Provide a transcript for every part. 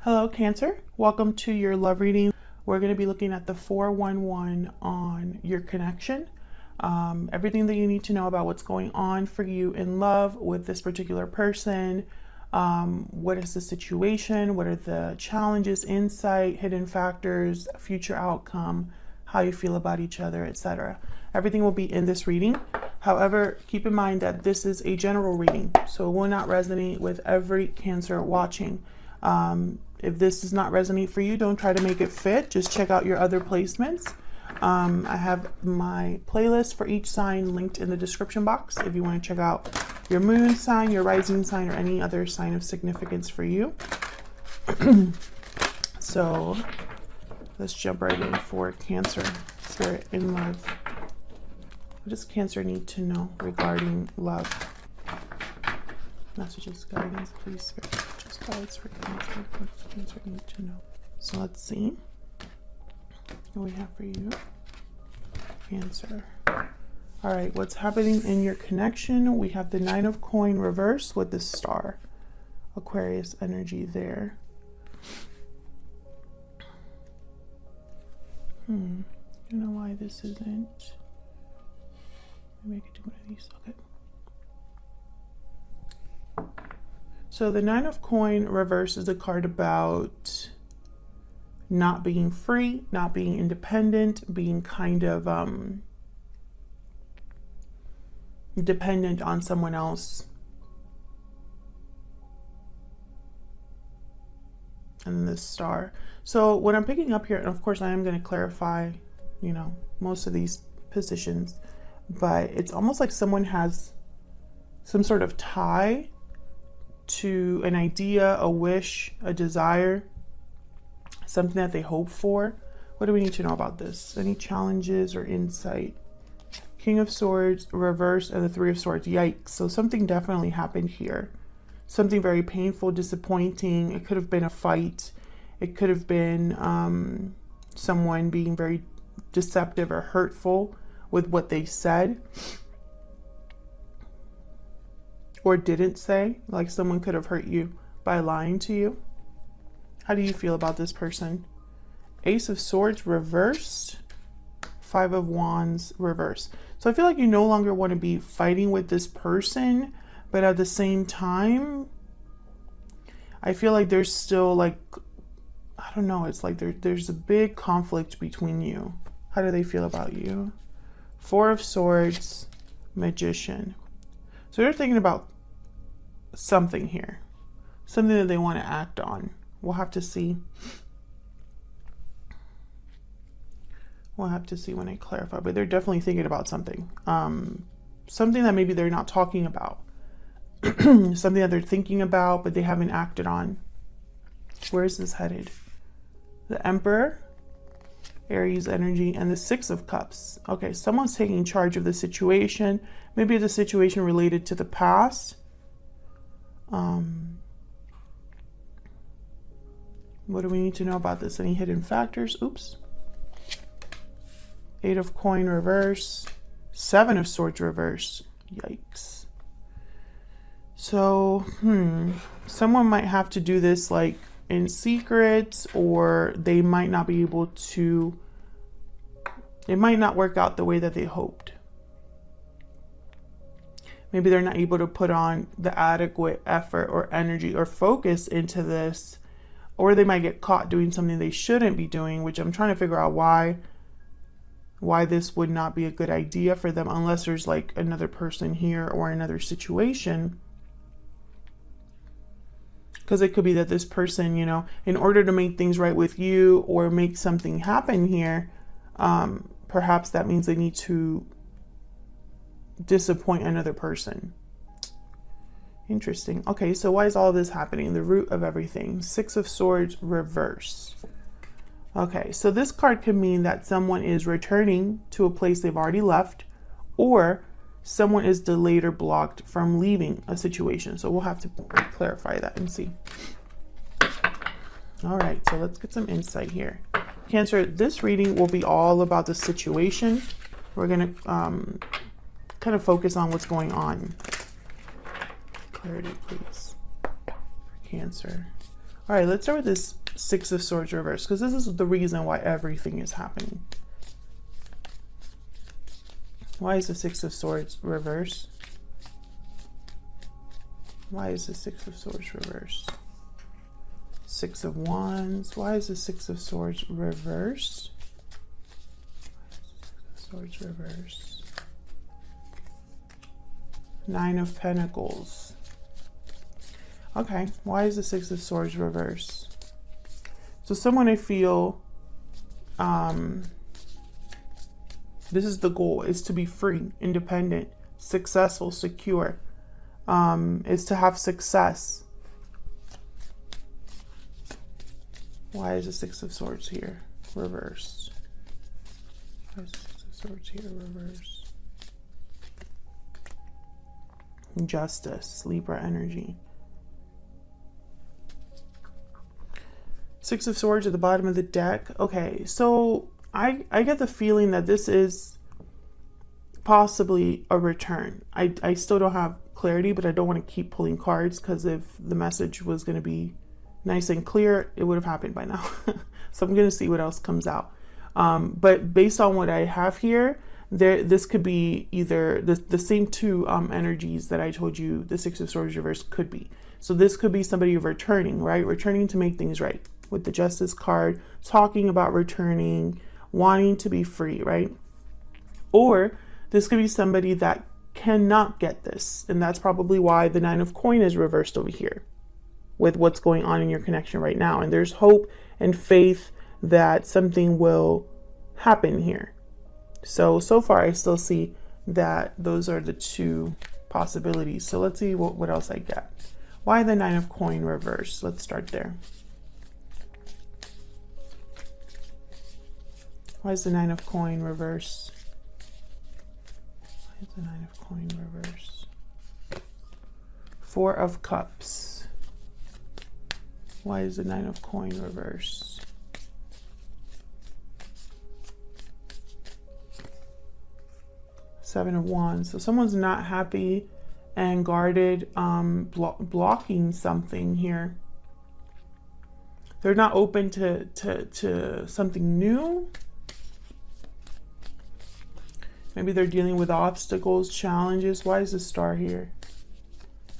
Hello, Cancer. Welcome to your love reading. We're going to be looking at the 411 on your connection. Everything that you need to know about what's going on for you in love with this particular person. What is the situation? What are the challenges, insight, hidden factors, future outcome, how you feel about each other, etc. Everything will be in this reading. However, keep in mind that this is a general reading, so it will not resonate with every Cancer watching. If this does not resonate for you, don't try to make it fit. Just check out your other placements. I have my playlist for each sign linked in the description box if you want to check out your moon sign, your rising sign, or any other sign of significance for you. So let's jump right in for Cancer, Spirit, in love. What does Cancer need to know regarding love? Messages, guidance, please, Spirit. Just guides for Cancer. What does Cancer need to know? So let's see what we have for you, Cancer. All right, what's happening in your connection? We have the Nine of Coin reverse with the star. Aquarius energy there. I don't know why this isn't. Maybe I could do one of these. Okay. So the Nine of Coin reverse is a card about not being free, not being independent, being kind of dependent on someone else. And then this star. So what I'm picking up here, and of course I am going to clarify, most of these positions, but it's almost like someone has some sort of tie to an idea, a wish, a desire, something that they hope for. What do we need to know about this? Any challenges or insight? King of Swords, reverse, and the Three of Swords. Yikes. So something definitely happened here. Something very painful, disappointing. It could have been a fight. It could have been someone being very deceptive or hurtful with what they said or didn't say. Like someone could have hurt you by lying to you. How do you feel about this person? Ace of Swords reversed. Five of Wands reverse. So I feel like you no longer want to be fighting with this person, but at the same time, I feel like there's still like, I don't know, it's like there's a big conflict between you. How do they feel about you? Four of Swords, Magician. So they're thinking about something here, something that they want to act on. We'll have to see. We'll have to see when I clarify, but they're definitely thinking about something. Something that maybe they're not talking about. Something that they're thinking about, but they haven't acted on. Where is this headed? The Emperor, Aries energy, and the Six of Cups. Okay, someone's taking charge of the situation. Maybe it's a situation related to the past. What do we need to know about this? Any hidden factors? Oops. Eight of Coin reverse. Seven of Swords reverse. Yikes. So, someone might have to do this like in secret, or they might not be able to, it might not work out the way that they hoped. Maybe they're not able to put on the adequate effort or energy or focus into this, or they might get caught doing something they shouldn't be doing, which I'm trying to figure out why this would not be a good idea for them, unless there's like another person here or another situation. Because it could be that this person, in order to make things right with you or make something happen here, perhaps that means they need to disappoint another person. Interesting. Okay, so why is all of this happening? The root of everything. Six of Swords reverse. Okay, so this card could mean that someone is returning to a place they've already left, or someone is delayed or blocked from leaving a situation. So we'll have to clarify that and see. All right, so let's get some insight here. Cancer, this reading will be all about the situation. We're going to kind of focus on what's going on. Clarity, please, for Cancer. All right, let's start with this Six of Swords reverse, because this is the reason why everything is happening. Why is the Six of Swords reverse? Why is the Six of Swords reverse? Six of Wands. Why is the Six of Swords reverse? Six of Swords reverse. Nine of Pentacles. Okay, why is the Six of Swords reverse? So someone, I feel, this is the goal, is to be free, independent, successful, secure, is to have success. Why is the Six of Swords here reversed? Why is the Six of Swords here reversed? Justice, Libra energy. Six of Swords at the bottom of the deck. Okay, so I get the feeling that this is possibly a return. I still don't have clarity, but I don't want to keep pulling cards, because if the message was going to be nice and clear, it would have happened by now. So I'm going to see what else comes out. But based on what I have here, this could be either the same two energies that I told you the Six of Swords reverse could be. So this could be somebody returning, right? Returning to make things right. With the Justice card, talking about returning, wanting to be free, right? Or this could be somebody that cannot get this. And that's probably why the Nine of Coins is reversed over here with what's going on in your connection right now. And there's hope and faith that something will happen here. So far I still see that those are the two possibilities. So let's see what else I get. Why the Nine of Coins reversed? Let's start there. Why is the Nine of Coins reverse? Why is the Nine of Coins reverse? Four of Cups. Why is the Nine of Coins reverse? Seven of Wands. So someone's not happy and guarded, blocking something here. They're not open to something new. Maybe they're dealing with obstacles, challenges. Why is the Star here?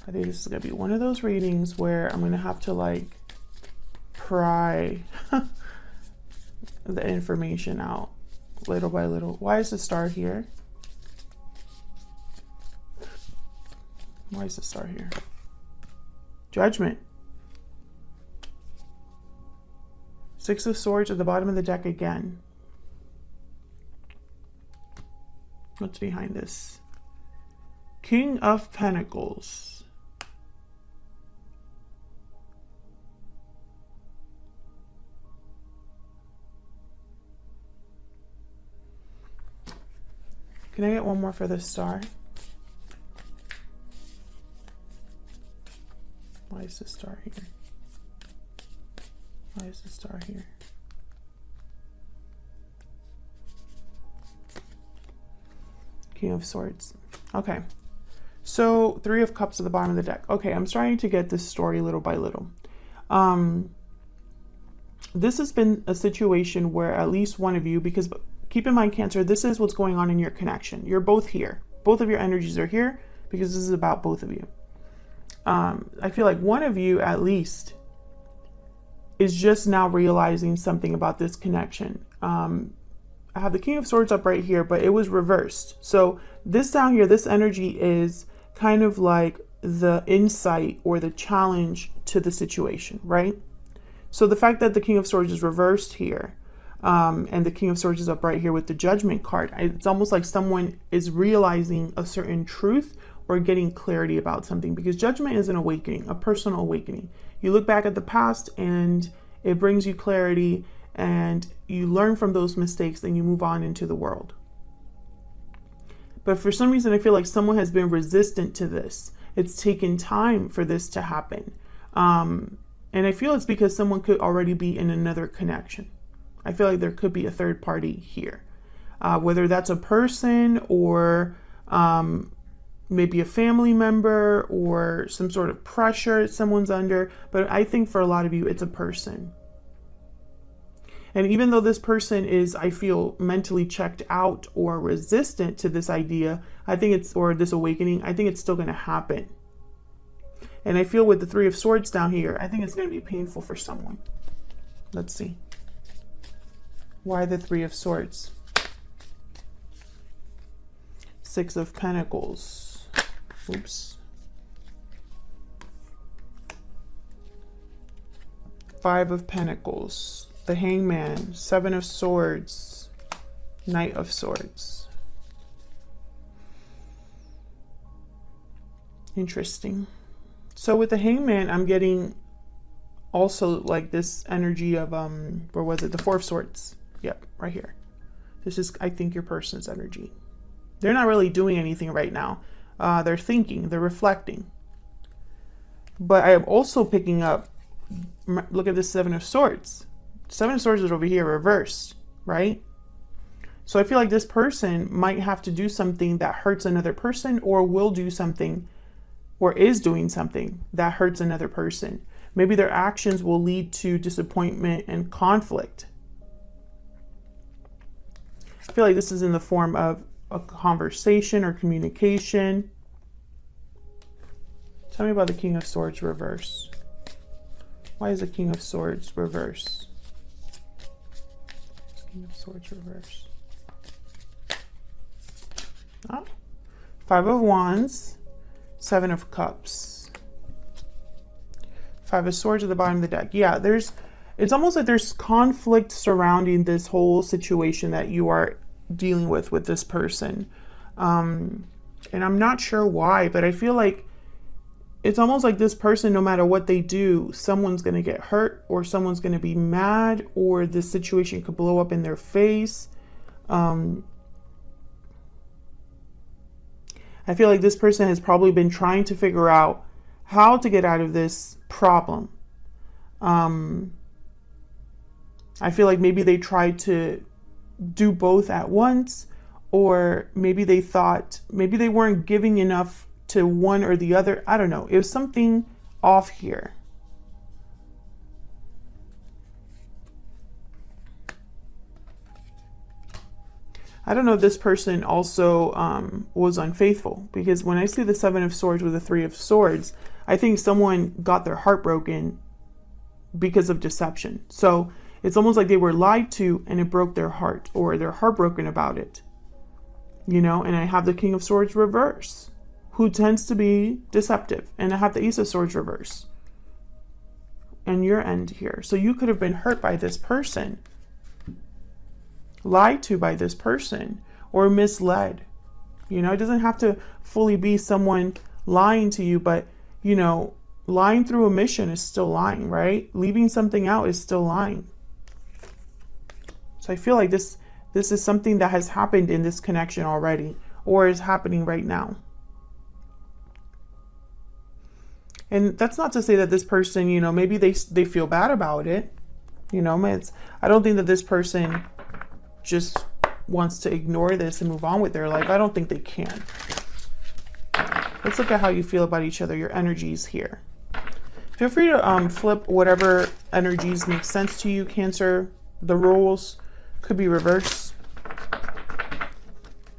I think this is going to be one of those readings where I'm going to have to like pry the information out little by little. Why is the Star here? Why is the Star here? Judgment. Six of Swords at the bottom of the deck again. What's behind this? King of Pentacles. Can I get one more for the Star? Why is the Star here? Why is the Star here? King of Swords. Okay. So Three of Cups at the bottom of the deck. Okay, I'm starting to get this story little by little. This has been a situation where at least one of you, because keep in mind, Cancer, this is what's going on in your connection. You're both here. Both of your energies are here because this is about both of you. I feel like one of you at least is just now realizing something about this connection. I have the King of Swords up right here, but it was reversed. So this down here, this energy is kind of like the insight or the challenge to the situation, right? So the fact that the King of Swords is reversed here, and the King of Swords is up right here with the Judgment card, it's almost like someone is realizing a certain truth or getting clarity about something, because Judgment is an awakening, a personal awakening. You look back at the past and it brings you clarity, and you learn from those mistakes, and you move on into the world. But for some reason, I feel like someone has been resistant to this. It's taken time for this to happen. And I feel it's because someone could already be in another connection. I feel like there could be a third party here. Whether that's a person or maybe a family member or some sort of pressure someone's under. But I think for a lot of you, it's a person. And even though this person is, I feel, mentally checked out or resistant to this idea, I think it's, or this awakening, I think it's still going to happen. And I feel with the Three of Swords down here, I think it's going to be painful for someone. Let's see. Why the Three of Swords? Six of Pentacles. Oops. Five of Pentacles. The Hangman. Seven of Swords. Knight of Swords. Interesting. So with the Hangman, I'm getting also like this energy of, where was it? The Four of Swords. Yep, right here. This is, I think, your person's energy. They're not really doing anything right now. They're thinking, they're reflecting. But I am also picking up, look at the Seven of Swords. Seven of Swords is over here reversed, right? So I feel like this person might have to do something that hurts another person, or will do something, or is doing something that hurts another person. Maybe their actions will lead to disappointment and conflict. I feel like this is in the form of a conversation or communication. Tell me about the King of Swords reverse. Why is the King of Swords reverse? King of Swords reverse. Oh. Five of Wands. Seven of Cups. Five of Swords at the bottom of the deck. Yeah, it's almost like there's conflict surrounding this whole situation that you are dealing with this person. And I'm not sure why, but I feel like it's almost like this person, no matter what they do, someone's going to get hurt, or someone's going to be mad, or this situation could blow up in their face. I feel like this person has probably been trying to figure out how to get out of this problem. I feel like maybe they tried to do both at once, or maybe they thought, maybe they weren't giving enough to one or the other. I don't know. It was something off here. I don't know if this person also was unfaithful, because when I see the Seven of Swords with the Three of Swords, I think someone got their heart broken because of deception. So it's almost like they were lied to and it broke their heart, or they're heartbroken about it. You know, and I have the King of Swords reverse, who tends to be deceptive. And I have the Ace of Swords reverse. And your end here. So you could have been hurt by this person, lied to by this person, or misled. You know, it doesn't have to fully be someone lying to you, but, you know, lying through omission is still lying, right? Leaving something out is still lying. So I feel like this is something that has happened in this connection already, or is happening right now. And that's not to say that this person, you know, maybe they feel bad about it. You know, I don't think that this person just wants to ignore this and move on with their life. I don't think they can. Let's look at how you feel about each other, your energies here. Feel free to flip whatever energies make sense to you, Cancer. The roles could be reversed.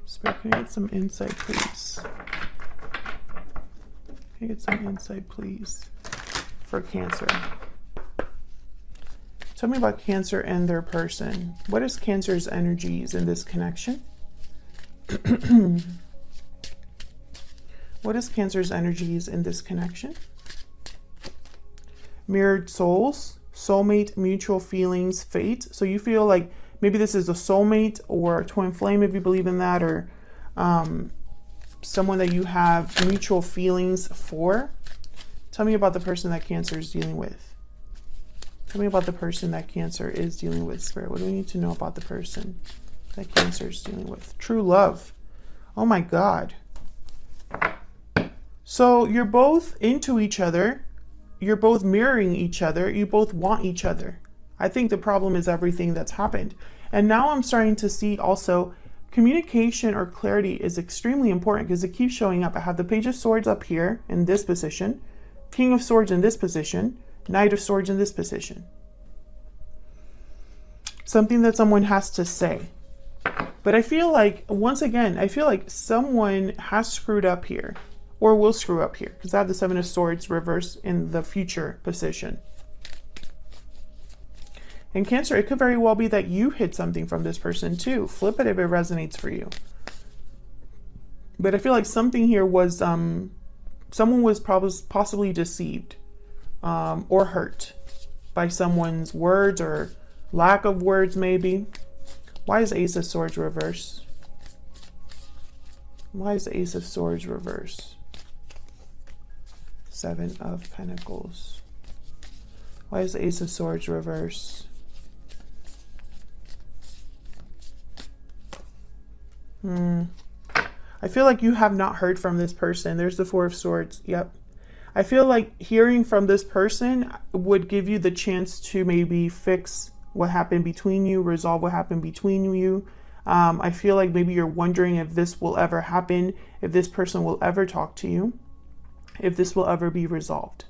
Spirit, can I get some insight, please? Can I get some insight, please, for Cancer? Tell me about Cancer and their person. What is Cancer's energies in this connection? What is Cancer's energies in this connection? Mirrored souls, soulmate, mutual feelings, fate. So you feel like maybe this is a soulmate or a twin flame, if you believe in that, or someone that you have mutual feelings for. Tell me about the person that Cancer is dealing with. Tell me about the person that Cancer is dealing with, Spirit. What do we need to know about the person that Cancer is dealing with? True love. Oh my God. So you're both into each other. You're both mirroring each other. You both want each other. I think the problem is everything that's happened. And now I'm starting to see also communication or clarity is extremely important because it keeps showing up. I have the Page of Swords up here in this position, King of Swords in this position, Knight of Swords in this position. Something that someone has to say. But I feel like, once again, I feel like someone has screwed up here or will screw up here because I have the Seven of Swords reversed in the future position. And Cancer, it could very well be that you hid something from this person too. Flip it if it resonates for you. But I feel like something here was, someone was possibly deceived or hurt by someone's words or lack of words maybe. Why is Ace of Swords reverse? Why is the Ace of Swords reverse? Seven of Pentacles. Why is the Ace of Swords reverse? I feel like you have not heard from this person. There's the Four of Swords. Yep. I feel like hearing from this person would give you the chance to maybe fix what happened between you, resolve what happened between you. I feel like maybe you're wondering if this will ever happen, if this person will ever talk to you, if this will ever be resolved.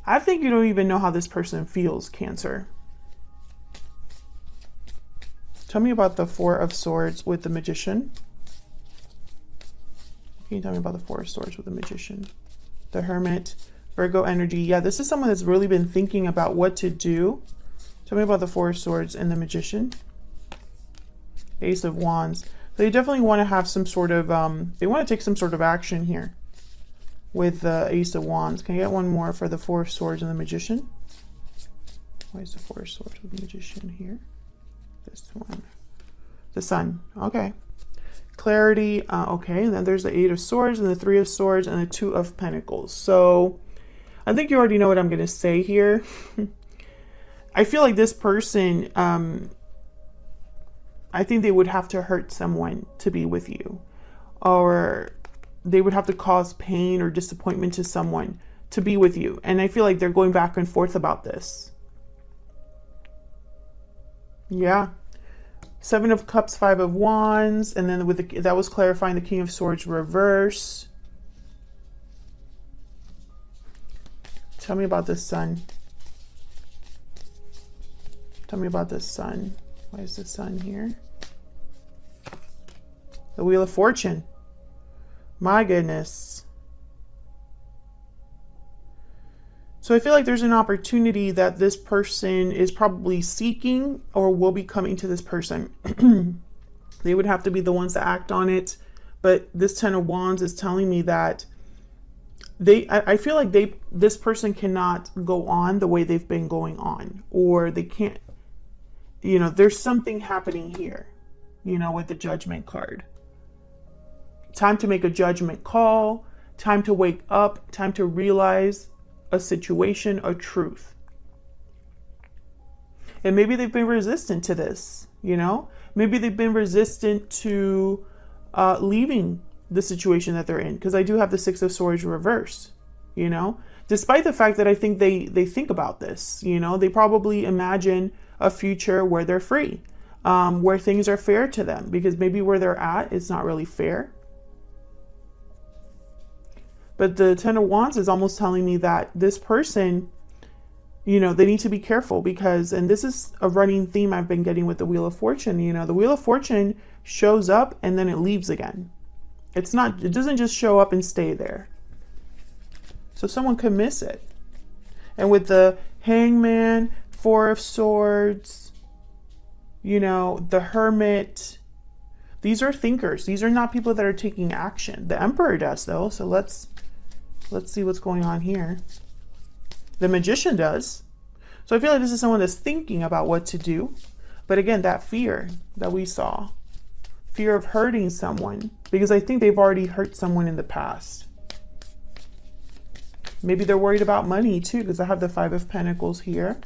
I think you don't even know how this person feels, Cancer. Tell me about the Four of Swords with the Magician. Can you tell me about the Four of Swords with the Magician? The Hermit, Virgo energy. Yeah, this is someone that's really been thinking about what to do. Tell me about the Four of Swords and the Magician. Ace of Wands. They definitely want to have some sort of, they want to take some sort of action here with the Ace of Wands. Can I get one more for the Four of Swords and the Magician? Why is the Four of Swords with the Magician here? This one. The Sun. Okay. Clarity. Okay. And then there's the Eight of Swords and the Three of Swords and the Two of Pentacles. So I think you already know what I'm going to say here. I feel like this person, I think they would have to hurt someone to be with you. Or they would have to cause pain or disappointment to someone to be with you. And I feel like they're going back and forth about this. Yeah. Seven of Cups, Five of Wands, and then with the, that was clarifying the King of Swords reverse. Tell me about the Sun. Tell me about the Sun. Why is the Sun here? The Wheel of Fortune. My goodness. So I feel like there's an opportunity that this person is probably seeking or will be coming to this person. They would have to be the ones to act on it. But this Ten of Wands is telling me that I feel like this person cannot go on the way they've been going on, or they can't, you know, there's something happening here, you know, with the Judgment card. Time to make a judgment call, time to wake up, time to realize a situation, a truth. And maybe they've been resistant to this, you know, maybe they've been resistant to leaving the situation that they're in, because I do have the Six of Swords reverse, you know, despite the fact that I think they think about this, you know, they probably imagine a future where they're free, where things are fair to them, because maybe where they're at, it's not really fair. But the Ten of Wands is almost telling me that this person, you know, they need to be careful because, and this is a running theme I've been getting with the Wheel of Fortune, you know, the Wheel of Fortune shows up and then it leaves again. It doesn't just show up and stay there. So someone could miss it. And with the Hangman, Four of Swords, you know, the Hermit, these are thinkers. These are not people that are taking action. The Emperor does though. So let's see what's going on here. The Magician does. So I feel like this is someone that's thinking about what to do. But again, that fear that we saw, fear of hurting someone, because I think they've already hurt someone in the past. Maybe they're worried about money too, because I have the Five of Pentacles here.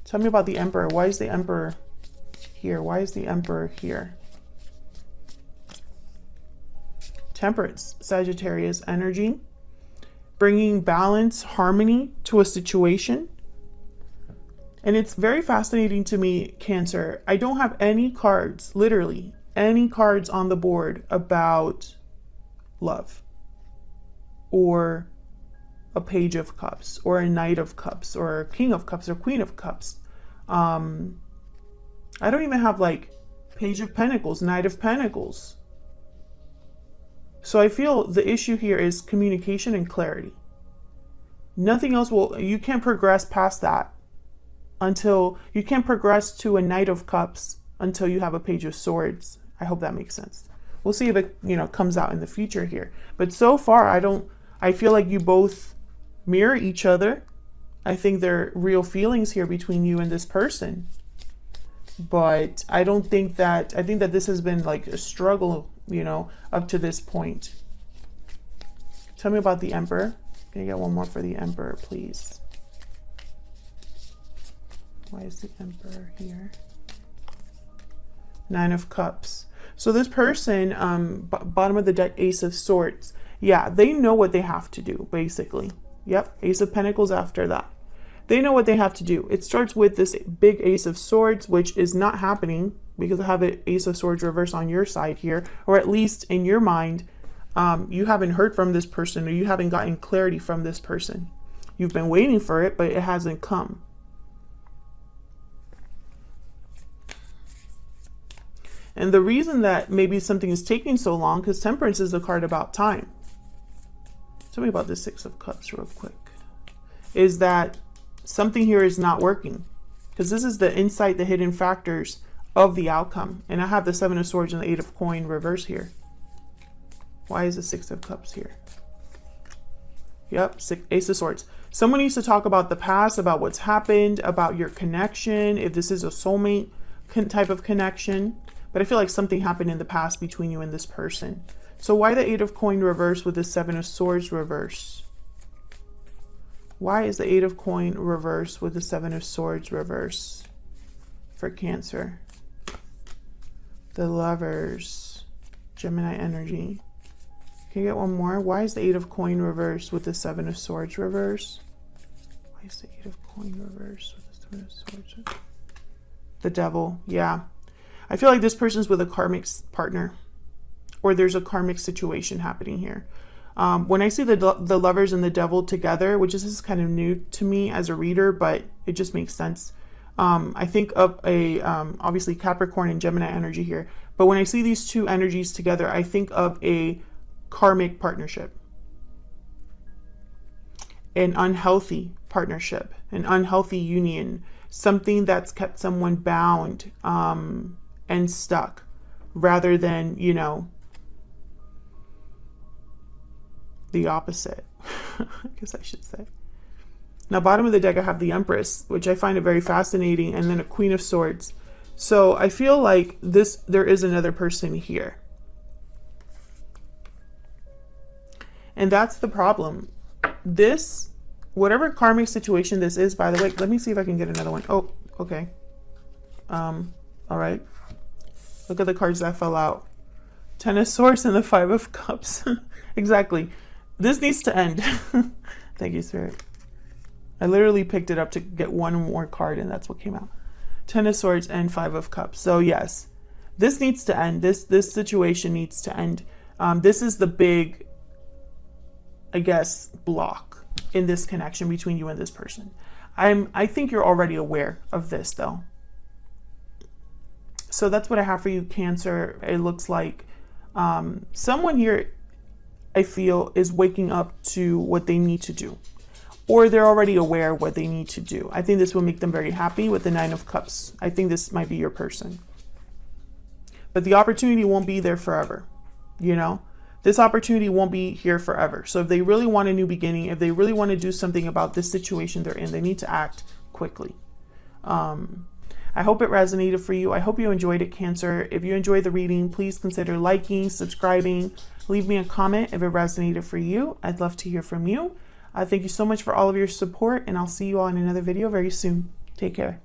Tell me about the Emperor. Why is the Emperor here? Why is the Emperor here? Temperance, Sagittarius energy, bringing balance, harmony to a situation. And it's very fascinating to me, Cancer. I don't have any cards, literally any cards on the board about love or a Page of Cups or a Knight of Cups or a King of Cups or Queen of Cups. I don't even have like Page of Pentacles, Knight of Pentacles. So I feel the issue here is communication and clarity. Nothing else will, you can't progress past that until, you can't progress to a Knight of Cups until you have a Page of Swords. I hope that makes sense. We'll see if it, comes out in the future here. But so far, I feel like you both mirror each other. I think there are real feelings here between you and this person. But I think that this has been like a struggle, up to this point. Tell me about the Emperor. Can I get one more for the Emperor, please? Why is the Emperor here? Nine of Cups. So this person, bottom of the deck, Ace of Swords. Yeah, they know what they have to do, basically. Yep, Ace of Pentacles after that. They know what they have to do. It starts with this big Ace of Swords, which is not happening because I have an Ace of Swords reverse on your side here, or at least in your mind, you haven't heard from this person or you haven't gotten clarity from this person. You've been waiting for it, but it hasn't come. And the reason that maybe something is taking so long, because Temperance is a card about time. Tell me about the Six of Cups real quick. Is that something here is not working, because this is the insight, the hidden factors of the outcome. And I have the Seven of Swords and the Eight of Coin reverse here. Why is the Six of Cups here? Yep, Ace of Swords. Someone needs to talk about the past, about what's happened, about your connection, if this is a soulmate type of connection. But I feel like something happened in the past between you and this person. So why the Eight of Coin reverse with the Seven of Swords reverse? Why is the Eight of Coin reverse with the Seven of Swords reverse for Cancer? The Lovers, Gemini energy. Can you get one more? Why is the Eight of Coin reverse with the Seven of Swords reverse? Why is the Eight of Coin reverse with the Seven of Swords? The Devil, yeah. I feel like this person's with a karmic partner, or there's a karmic situation happening here. When I see the Lovers and the Devil together, which is kind of new to me as a reader, but it just makes sense. I think of a, obviously Capricorn and Gemini energy here. But when I see these two energies together, I think of a karmic partnership. An unhealthy partnership, an unhealthy union, something that's kept someone bound and stuck, rather than, the opposite, I guess I should say. Now, bottom of the deck, I have the Empress, which I find it very fascinating, and then a Queen of Swords. So I feel like there is another person here. And that's the problem. This, whatever karmic situation this is, by the way, let me see if I can get another one. Oh, okay. All right. Look at the cards that fell out. Ten of Swords and the Five of Cups. Exactly. This needs to end. Thank you, Spirit. I literally picked it up to get one more card, and that's what came out. Ten of Swords and Five of Cups. So yes, this needs to end. This situation needs to end. This is the big, I guess, block in this connection between you and this person. I think you're already aware of this, though. So that's what I have for you, Cancer. It looks like someone here, I feel, is waking up to what they need to do, or they're already aware of what they need to do. I think this will make them very happy with the Nine of Cups. I think this might be your person, but the opportunity won't be there forever. This opportunity won't be here forever. So if they really want a new beginning, if they really want to do something about this situation they're in, they need to act quickly. I hope it resonated for you. I hope you enjoyed it, Cancer. If you enjoyed the reading, please consider liking, subscribing, leave me a comment if it resonated for you. I'd love to hear from you. Thank you so much for all of your support, and I'll see you all in another video very soon. Take care.